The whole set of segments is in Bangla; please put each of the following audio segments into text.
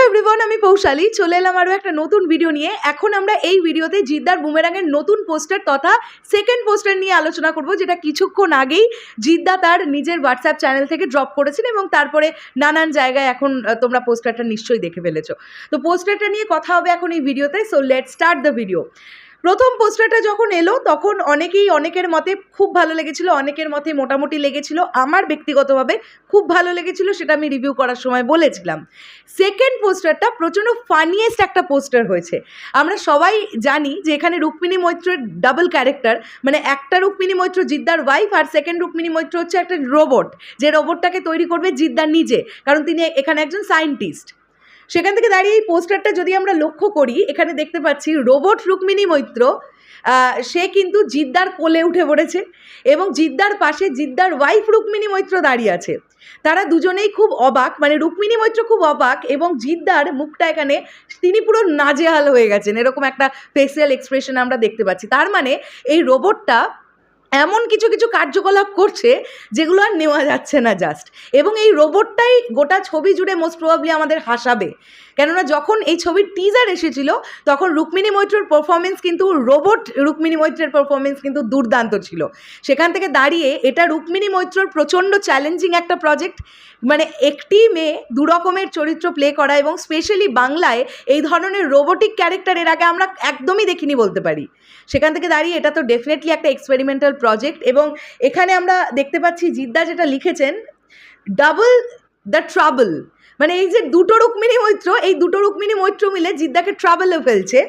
এভরিওয়ান, আমি পৌশালী চলে এলাম আরও একটা নতুন ভিডিও নিয়ে। এখন আমরা এই ভিডিওতে জিদ্দার বুমেরাঙের নতুন পোস্টার তথা সেকেন্ড পোস্টার নিয়ে আলোচনা করব, যেটা কিছুক্ষণ আগেই জিদ্দা তার নিজের হোয়াটসঅ্যাপ চ্যানেল থেকে ড্রপ করেছেন এবং তারপরে নানান জায়গায় এখন তোমরা পোস্টারটা নিশ্চয়ই দেখে ফেলেছো। তো পোস্টারটা নিয়ে কথা হবে এখন এই ভিডিওতে। So let's start the video. প্রথম পোস্টারটা যখন এলো তখন অনেকের মতে খুব ভালো লেগেছিল, অনেকের মতে মোটামুটি লেগেছিল। আমার ব্যক্তিগতভাবে খুব ভালো লেগেছিল, সেটা আমি রিভিউ করার সময় বলেছিলাম। সেকেন্ড পোস্টারটা প্রচণ্ড ফানিয়েস্ট একটা পোস্টার হয়েছে। আমরা সবাই জানি যে এখানে রুক্মিণী মৈত্রের ডাবল ক্যারেক্টার, মানে একটা রুক্মিণী মৈত্র জিদ্দার ওয়াইফ আর সেকেন্ড রুক্মিণী মৈত্র হচ্ছে একটা রোবট, যে রোবটটাকে তৈরি করবে জিদ্দা নিজে, কারণ তিনি এখানে একজন সায়েন্টিস্ট। সেখান থেকে দাঁড়িয়ে এই পোস্টারটা যদি আমরা লক্ষ্য করি, এখানে দেখতে পাচ্ছি রোবট রুক্মিণী মৈত্র, সে কিন্তু জিদ্দার কোলে উঠে পড়েছে এবং জিদ্দার পাশে জিদ্দার ওয়াইফ রুক্মিণী মৈত্র দাঁড়িয়ে আছে। তারা দুজনেই খুব অবাক, মানে রুক্মিণী মৈত্র খুব অবাক এবং জিদ্দার মুখটা এখানে তিনি পুরো নাজেহাল হয়ে গেছেন, এরকম একটা ফেসিয়াল এক্সপ্রেশন আমরা দেখতে পাচ্ছি। তার মানে এই রোবটটা এমন কিছু কিছু কার্যকলাপ করছে যেগুলো আর নেওয়া যাচ্ছে না জাস্ট, এবং এই রোবটটাই গোটা ছবি জুড়ে মোস্ট প্রবাবলি আমাদের হাসাবে। কেননা যখন এই ছবির টিজার এসেছিল তখন রুক্মিণী মৈত্রের পারফরমেন্স কিন্তু রোবট রুক্মিণী মৈত্রের পারফরমেন্স কিন্তু দুর্দান্ত ছিল। সেখান থেকে দাঁড়িয়ে এটা রুক্মিণী মৈত্রর প্রচণ্ড চ্যালেঞ্জিং একটা প্রজেক্ট, মানে একটি মেয়ে দু রকমের চরিত্র প্লে করা, এবং স্পেশালি বাংলায় এই ধরনের রোবোটিক ক্যারেক্টার এর আগে আমরা একদমই দেখিনি বলতে পারি। সেখান থেকে দাঁড়িয়ে এটা তো ডেফিনেটলি একটা এক্সপেরিমেন্টাল প্রজেক্ট। এবং এখানে আমরা দেখতে পাচ্ছি জিদ্দা যেটা লিখেছেন, ডাবল দ্য ট্রাবল, মানে এই যে দুটো রুক্মিণী মৈত্র, এই দুটো রুক্মিণী মৈত্র মিলে জিদ্দাকে ট্রাবলে ফেলছে,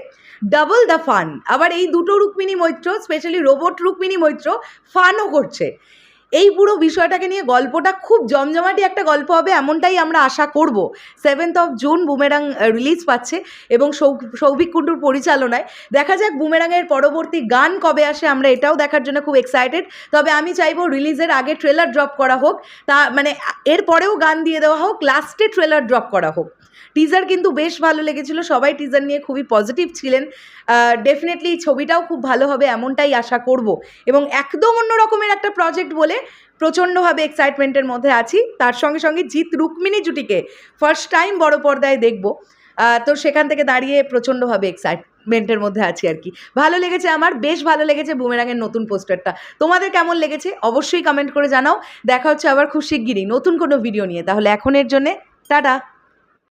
ডাবল দ্য ফান। আবার এই দুটো রুক্মিণী মৈত্র, স্পেশালি রোবট রুক্মিণী মৈত্র, ফানও করছে। এই পুরো বিষয়টাকে নিয়ে গল্পটা খুব জমজমাটি একটা গল্প হবে, এমনটাই আমরা আশা করব। 7th of June boomerang release পাচ্ছে এবং সৌভিক কুণ্ডুর পরিচালনায়। দেখা যাক বুমেরাঙের পরবর্তী গান কবে আসে, আমরা এটাও দেখার জন্য খুব এক্সাইটেড। তবে আমি চাইবো রিলিজের আগে ট্রেলার ড্রপ করা হোক, তা মানে এরপরেও গান দিয়ে দেওয়া হোক, লাস্টে ট্রেলার ড্রপ করা হোক। টিজার কিন্তু বেশ ভালো লেগেছিল, সবাই টিজার নিয়ে খুবই পজিটিভ ছিলেন। ডেফিনেটলি ছবিটাও খুব ভালো হবে এমনটাই আশা করব, এবং একদম অন্য রকমের একটা প্রজেক্ট বলে প্রচণ্ডভাবে এক্সাইটমেন্টের মধ্যে আছি। তার সঙ্গে সঙ্গে জিৎ রুক্মিণী জুটিকে ফার্স্ট টাইম বড় পর্দায় দেখব, তো সেখান থেকে দাঁড়িয়ে প্রচণ্ডভাবে এক্সাইটমেন্টের মধ্যে আছি আর কি। ভালো লেগেছে, আমার বেশ ভালো লেগেছে বুমেরাঙের নতুন পোস্টারটা। তোমাদের কেমন লেগেছে অবশ্যই কমেন্ট করে জানাও। দেখা হচ্ছে আবার খুব শিগগিরই নতুন কোনো ভিডিও নিয়ে। তাহলে এখনের জন্যে টাটা।